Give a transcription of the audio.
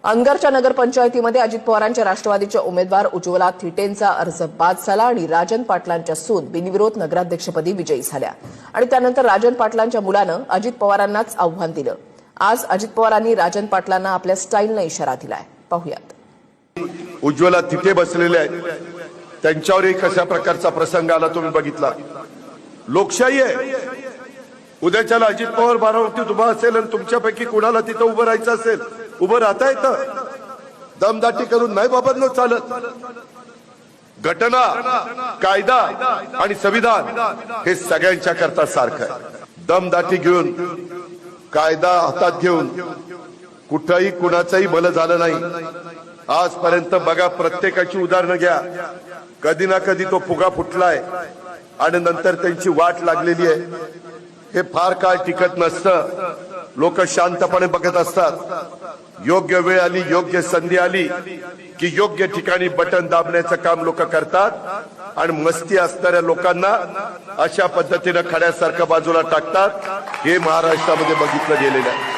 अनगरच्या नगरपंचायतीमध्ये अजित पवारांच्या राष्ट्रवादीच्या उमेदवार उज्ज्वला थिटेंचा अर्ज बाद झाला आणि राजन पाटलांच्या सून बिनविरोध नगराध्यक्षपदी विजयी झाल्या आणि त्यानंतर राजन पाटलांच्या मुलानं अजित पवारांनाच आव्हान दिलं। आज अजित पवारांनी राजन पाटलांना आपल्या स्टाईलनं इशारा दिलाय, पाहूयात। उज्ज्वला थिटे बसलेले आहेत, त्यांच्यावरही कशा प्रकारचा प्रसंग आला तुम्ही बघितला। लोकशाही आहे, उद्याच्याला अजित पवार बारामतीत उभा असेल आणि तुमच्यापैकी कुणाला तिथं उभं राहायचं असेल, उभं राहता येतं। दमदाटी करून नाही बाबांनो चालत। घटना, कायदा आणि संविधान हे सगळ्यांच्या करता सारखं आहे। दमदाटी घेऊन, कायदा हातात घेऊन कुठंही कुणाचंही भलं झालं नाही आजपर्यंत। बघा, प्रत्येकाची उदाहरणं घ्या, कधी ना कधी तो फुगा फुटलाय आणि नंतर त्यांची वाट लागलेली आहे। हे फार काळ टिकत नसतं, लोक शांतपणे बघत असतात। योग्य वेळ आली, योग्य संधी आली की योग्य ठिकाणी बटन दाबण्याचं काम लोक करतात आणि मस्ती असणाऱ्या लोकांना अशा पद्धतीने खड्यासारखं बाजूला टाकतात। हे महाराष्ट्रामध्ये बघितलं गेलेलं आहे।